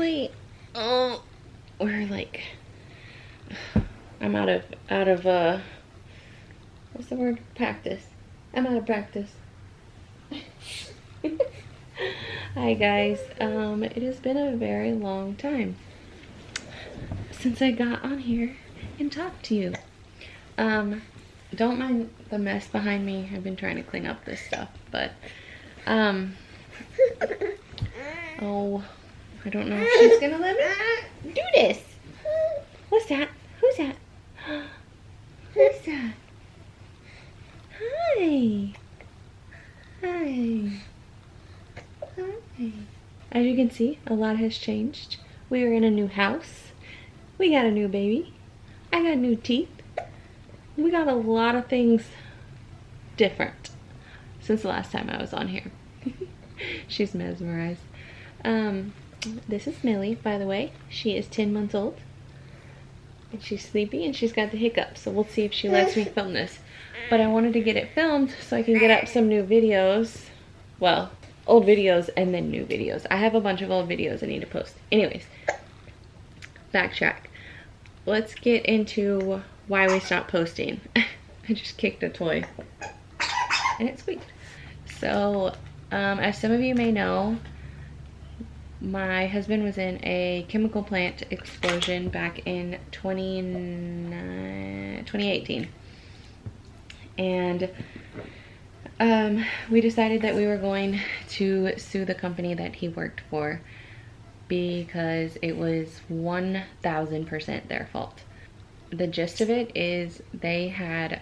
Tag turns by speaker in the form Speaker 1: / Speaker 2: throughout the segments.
Speaker 1: finally, oh, we're like, I'm out of what's the word? Practice. I'm out of practice. Hi guys. It has been a very long time since I got on here and talked to you. Don't mind the mess behind me. I've been trying to clean up this stuff, but oh, I don't know if she's gonna let me do this. What's that? Who's that? Who's that? Hi. Hi. Hi. As you can see, a lot has changed. We are in a new house. We got a new baby. I got new teeth. We got a lot of things different since the last time I was on here. She's mesmerized. This is Millie, by the way. She is 10 months old. And she's sleepy and she's got the hiccups. So we'll see if she lets me film this. But I wanted to get it filmed so I can get up some new videos. Well, old videos and then new videos. I have a bunch of old videos I need to post. Anyways, backtrack. Let's get into why we stopped posting. I just kicked a toy and it squeaked. So, as some of you may know, my husband was in a chemical plant explosion back in 2018. And we decided that we were going to sue the company that he worked for because it was 1000% their fault. The gist of it is they had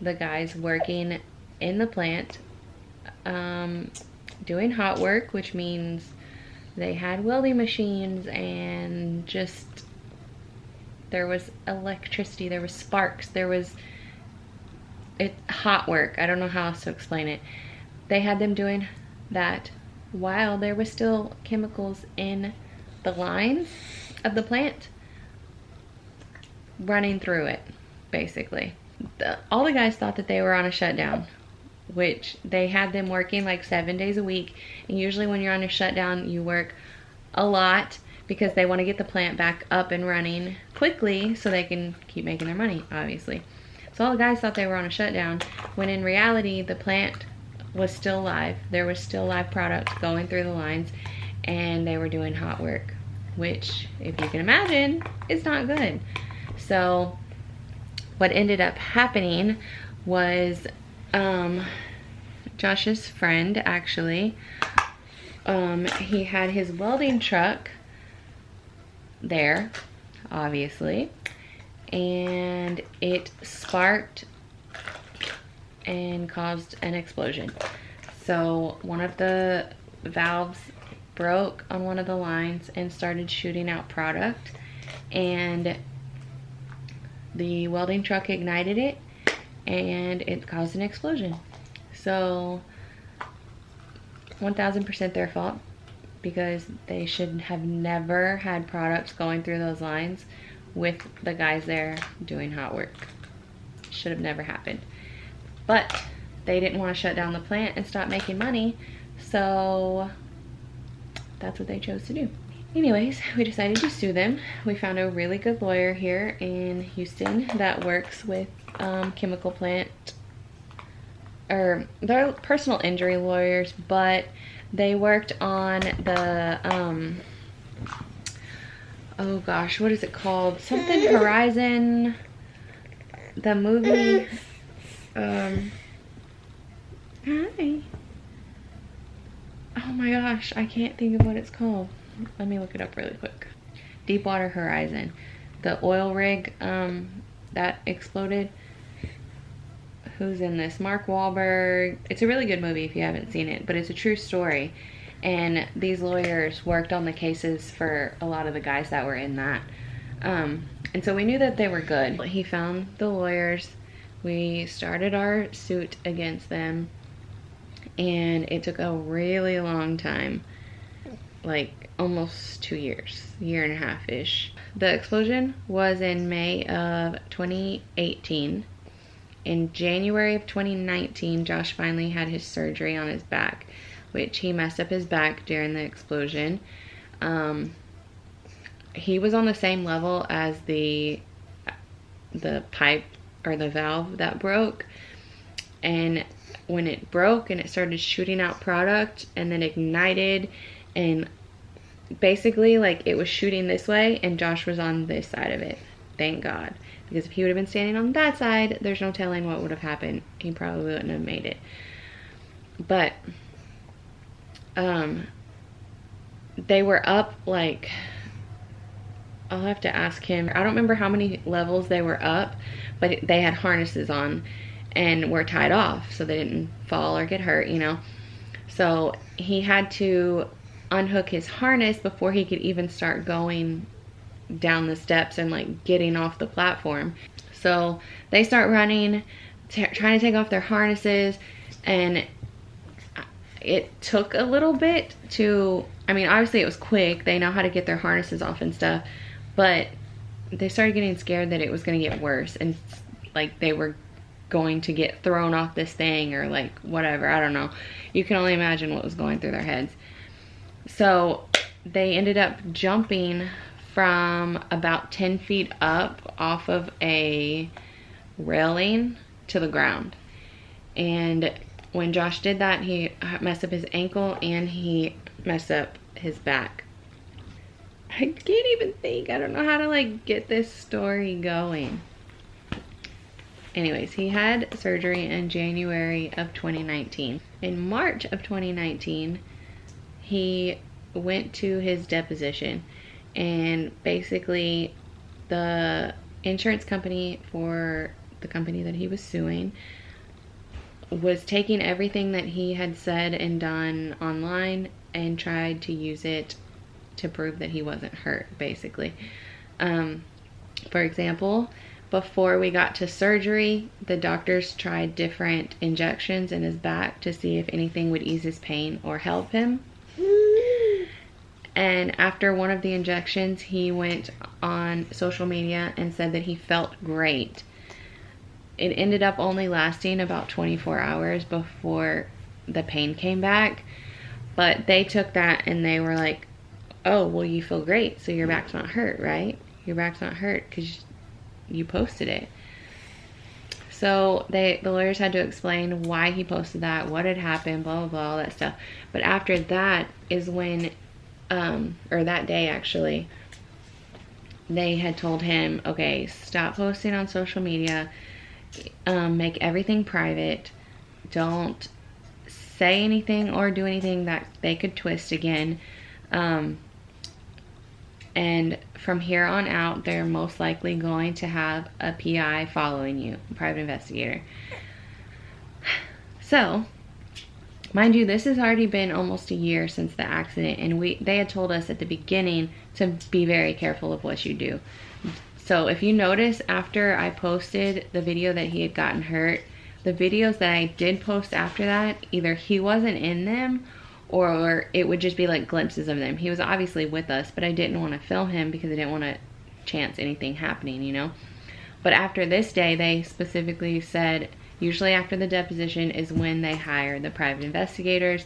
Speaker 1: the guys working in the plant doing hot work, which means they had welding machines and just there was electricity, there was sparks, there was hot work. I don't know how else to explain it. They had them doing that while there was still chemicals in the lines of the plant running through it, basically. All the guys thought that they were on a shutdown, which they had them working like 7 days a week. And usually when you're on a shutdown, you work a lot because they want to get the plant back up and running quickly so they can keep making their money, obviously. So all the guys thought they were on a shutdown, when in reality, the plant was still live. There was still live products going through the lines, and they were doing hot work, which, if you can imagine, is not good. So what ended up happening was Josh's friend, actually, he had his welding truck there, obviously, and it sparked and caused an explosion. So one of the valves broke on one of the lines and started shooting out product, and the welding truck ignited it and it caused an explosion. So 1000% their fault, because they should have never had products going through those lines with the guys there doing hot work. Should have never happened. But they didn't want to shut down the plant and stop making money, so that's what they chose to do. Anyways, we decided to sue them. We found a really good lawyer here in Houston that works with chemical plant, or they're personal injury lawyers, but they worked on the oh gosh, what is it called? Something Horizon, the movie. Hi. Oh my gosh, I can't think of what it's called. Let me look it up really quick. Deepwater Horizon. The oil rig that exploded. Who's in this? Mark Wahlberg. It's a really good movie if you haven't seen it, but it's a true story. And these lawyers worked on the cases for a lot of the guys that were in that. And so we knew that they were good. He found the lawyers. We started our suit against them, and it took a really long time, like almost 2 years, year and a half-ish. The explosion was in May of 2018. In January of 2019, Josh finally had his surgery on his back, which he messed up his back during the explosion. he was on the same level as the pipe or the valve that broke. And when it broke and it started shooting out product and then ignited, and basically like it was shooting this way and Josh was on this side of it. Thank God. Because if he would have been standing on that side, there's no telling what would have happened. He probably wouldn't have made it. But they were up, like, I'll have to ask him. I don't remember how many levels they were up, but they had harnesses on and were tied off so they didn't fall or get hurt, you know. So he had to unhook his harness before he could even start going down the steps and like getting off the platform. So they start running, trying to take off their harnesses, and it took a little bit to, I mean, obviously it was quick. They know how to get their harnesses off and stuff, but they started getting scared that it was going to get worse and like they were going to get thrown off this thing or like whatever. I don't know. You can only imagine what was going through their heads. So they ended up jumping from about 10 feet up off of a railing to the ground. And when Josh did that, he messed up his ankle and he messed up his back. I can't even think. I don't know how to like get this story going. Anyways, he had surgery in January of 2019. In March of 2019, he went to his deposition, and basically the insurance company for the company that he was suing was taking everything that he had said and done online and tried to use it to prove that he wasn't hurt, basically. For example, before we got to surgery, the doctors tried different injections in his back to see if anything would ease his pain or help him. And after one of the injections, he went on social media and said that he felt great. It ended up only lasting about 24 hours before the pain came back. But they took that and they were like, oh, well, you feel great, so your back's not hurt, right? Your back's not hurt because you posted it. So the lawyers had to explain why he posted that, what had happened, blah, blah, blah, all that stuff. But after that is when, or that day actually, they had told him, okay, stop posting on social media, make everything private, don't say anything or do anything that they could twist again. And from here on out, they're most likely going to have a PI following you, a private investigator. So, mind you, this has already been almost a year since the accident, and they had told us at the beginning to be very careful of what you do. So if you notice, after I posted the video that he had gotten hurt, the videos that I did post after that, either he wasn't in them or it would just be like glimpses of them. He was obviously with us, but I didn't want to film him because I didn't want to chance anything happening, you know. But after this day, they specifically said usually after the deposition is when they hire the private investigators,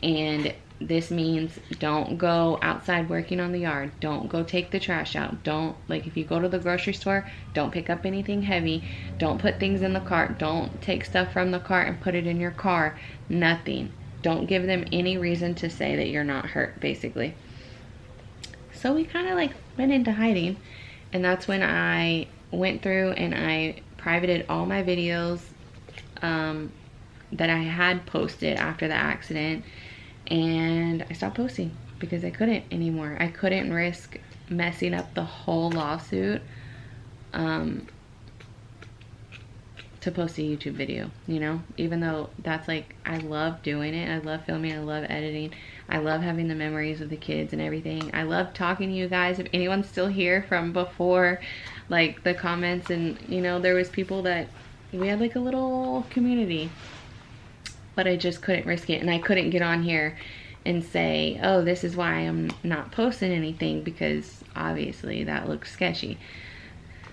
Speaker 1: and this means don't go outside working on the yard, don't go take the trash out, don't, like, if you go to the grocery store, don't pick up anything heavy, don't put things in the cart, don't take stuff from the cart and put it in your car, nothing. Don't give them any reason to say that you're not hurt, basically. So we kind of like went into hiding, and that's when I went through and I privated all my videos that I had posted after the accident, and I stopped posting because I couldn't anymore. I couldn't risk messing up the whole lawsuit to post a YouTube video, you know, even though that's like, I love doing it. I love filming. I love editing. I love having the memories of the kids and everything. I love talking to you guys. If anyone's still here from before, like the comments, and you know, there was people that we had like a little community, but I just couldn't risk it. And I couldn't get on here and say, oh, this is why I'm not posting anything, because obviously that looks sketchy.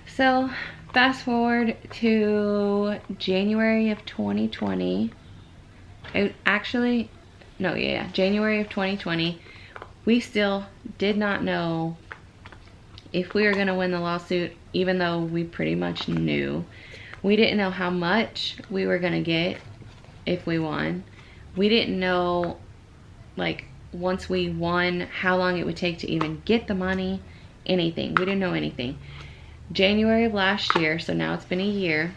Speaker 1: So fast forward to January of 2020. January of 2020. We still did not know if we were going to win the lawsuit, even though we pretty much knew, we didn't know how much we were going to get if we won. We didn't know, like, once we won, how long it would take to even get the money, anything. We didn't know anything. January of last year, so now it's been a year,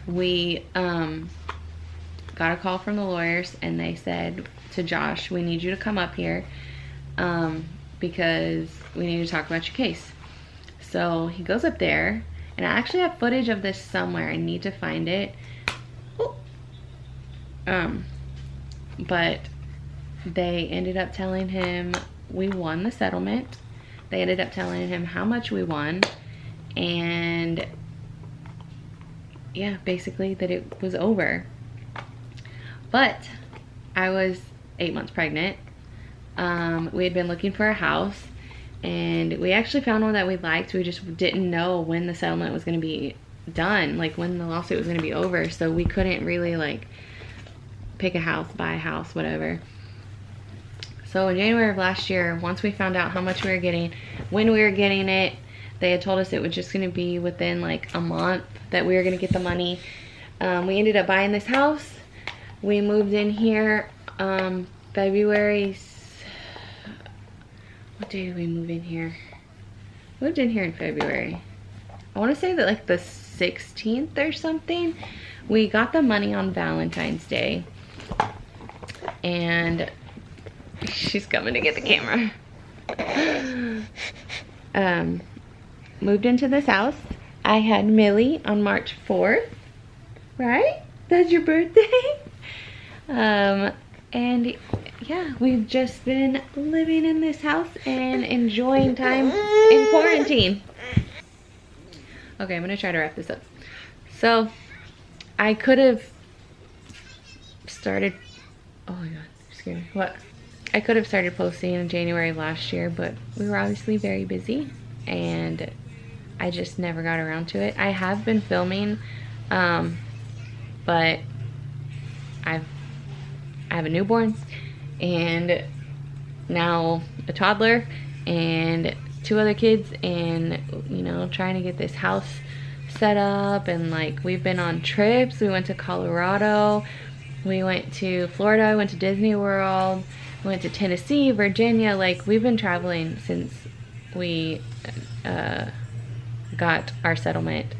Speaker 1: we got a call from the lawyers, and they said to Josh, we need you to come up here because we need to talk about your case. So he goes up there, and I actually have footage of this somewhere. I need to find it. But they ended up telling him we won the settlement. They ended up telling him how much we won, and yeah, basically that it was over. But I was 8 months pregnant. We had been looking for a house, and we actually found one that we liked. We just didn't know when the settlement was going to be done, like when the lawsuit was going to be over, so we couldn't really like pick a house, buy a house, whatever. So in January of last year, once we found out how much we were getting, when we were getting it, they had told us it was just going to be within like a month that we were going to get the money. We ended up buying this house. We moved in here February. What day did we move in here? Moved in here in February. I want to say that like the 16th or something. We got the money on Valentine's Day, and she's coming to get the camera. Moved into this house. I had Millie on March 4th, right? That's your birthday? And yeah, we've just been living in this house and enjoying time in quarantine. Okay, I'm gonna try to wrap this up. So I could have started, oh my god, excuse me, what? I could have started posting in January of last year, but we were obviously very busy and I just never got around to it. I have been filming, but I have a newborn and now a toddler and 2 other kids, and you know, trying to get this house set up, and like we've been on trips. We went to Colorado, we went to Florida, I went to Disney World, we went to Tennessee, Virginia. Like we've been traveling since we got our settlement,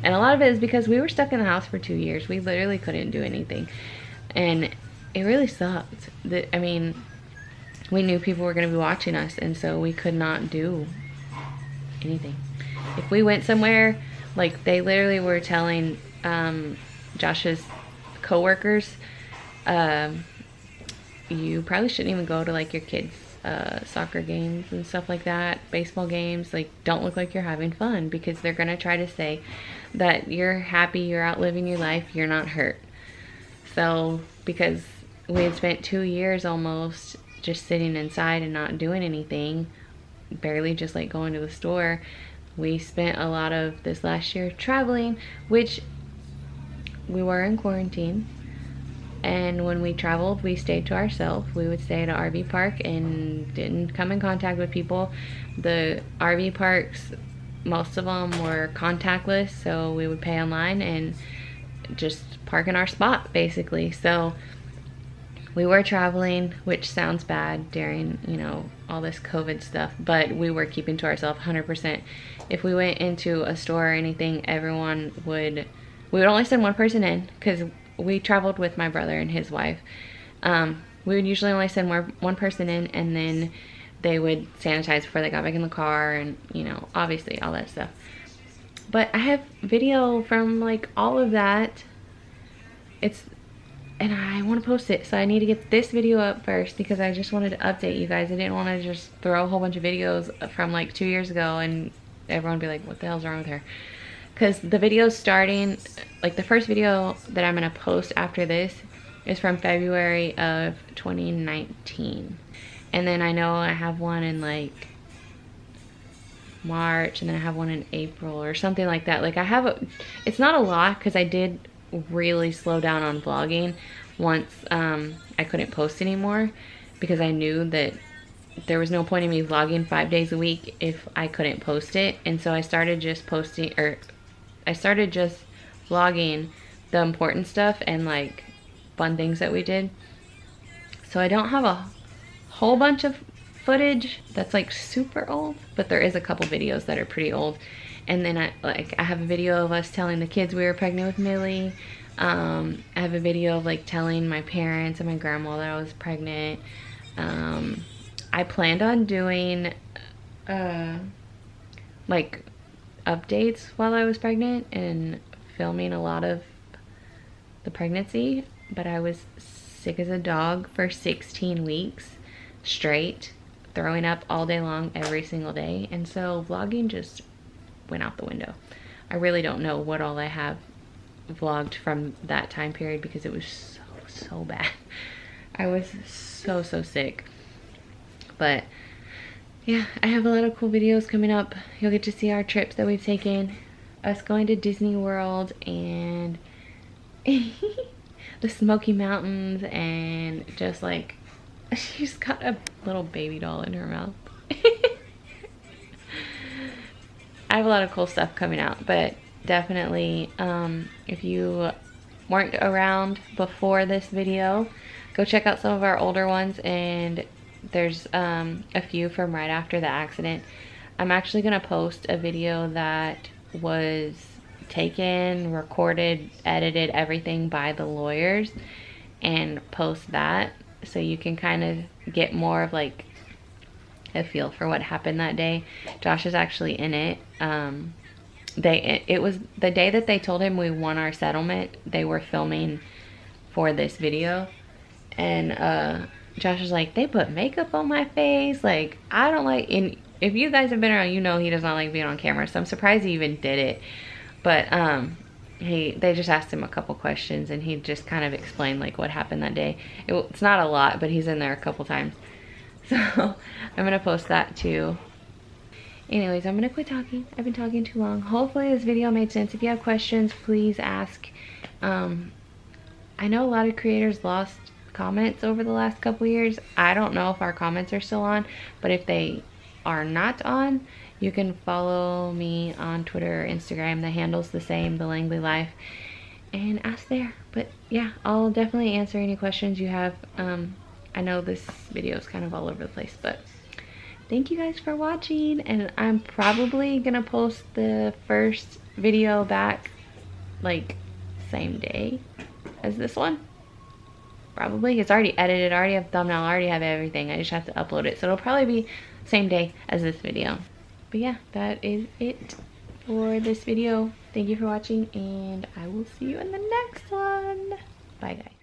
Speaker 1: and a lot of it is because we were stuck in the house for 2 years. We literally couldn't do anything, and it really sucked. I mean, we knew people were going to be watching us, and so we could not do anything. If we went somewhere, like they literally were telling Josh's co-workers, you probably shouldn't even go to like your kids' soccer games and stuff like that, baseball games. Like, don't look like you're having fun, because they're gonna try to say that you're happy, you're out living your life, you're not hurt. So because we had spent 2 years almost just sitting inside and not doing anything, barely just like going to the store, we spent a lot of this last year traveling, which we were in quarantine. And when we traveled, we stayed to ourselves. We would stay at an RV park and didn't come in contact with people. The RV parks, most of them were contactless, so we would pay online and just park in our spot basically. So we were traveling, which sounds bad during, you know, all this COVID stuff, but we were keeping to ourselves 100%. If we went into a store or anything, we would only send one person in, because we traveled with my brother and his wife. We would usually only send one person in, and then they would sanitize before they got back in the car, and you know, obviously all that stuff. But I have video from like all of that. And I want to post it, so I need to get this video up first, because I just wanted to update you guys. I didn't want to just throw a whole bunch of videos from like 2 years ago and everyone be like, what the hell's wrong with her? Because the video's starting, like the first video that I'm going to post after this is from February of 2019. And then I know I have one in like March, and then I have one in April or something like that. Like it's not a lot, because I did really slow down on vlogging once I couldn't post anymore, because I knew that there was no point in me vlogging 5 days a week if I couldn't post it. And so I started just posting, or I started just vlogging the important stuff and like fun things that we did. So I don't have a whole bunch of footage that's like super old, but there is a couple videos that are pretty old. And then I have a video of us telling the kids we were pregnant with Millie. I have a video of like telling my parents and my grandma that I was pregnant. I planned on doing like updates while I was pregnant and filming a lot of the pregnancy, but I was sick as a dog for 16 weeks straight, throwing up all day long every single day, and so vlogging just went out the window. I really don't know what all I have vlogged from that time period because it was so bad. I was so sick. But yeah, I have a lot of cool videos coming up. You'll get to see our trips that we've taken, us going to Disney World and the Smoky Mountains, and just like, she's got a little baby doll in her mouth. I have a lot of cool stuff coming out, but definitely if you weren't around before this video, go check out some of our older ones, and there's a few from right after the accident. I'm actually gonna post a video that was taken, recorded, edited, everything by the lawyers, and post that so you can kind of get more of like a feel for what happened that day. Josh is actually in it. It was the day that they told him we won our settlement. They were filming for this video, and Josh was like, they put makeup on my face. Like, I don't like, and if you guys have been around, you know he does not like being on camera, so I'm surprised he even did it. But they just asked him a couple questions, and he just kind of explained like what happened that day. It's not a lot, but he's in there a couple times. So I'm gonna post that too. Anyways, I'm gonna quit talking. I've been talking too long. Hopefully this video made sense. If you have questions, please ask. I know a lot of creators lost comments over the last couple years. I don't know if our comments are still on, but if they are not on, you can follow me on Twitter or Instagram. The handle's the same, TheLangleyLife, and ask there. But yeah, I'll definitely answer any questions you have. I know this video is kind of all over the place, but thank you guys for watching, and I'm probably gonna post the first video back like same day as this one. Probably. It's already edited, I already have thumbnail, I already have everything. I just have to upload it, so it'll probably be same day as this video. But yeah, that is it for this video. Thank you for watching, and I will see you in the next one. Bye guys.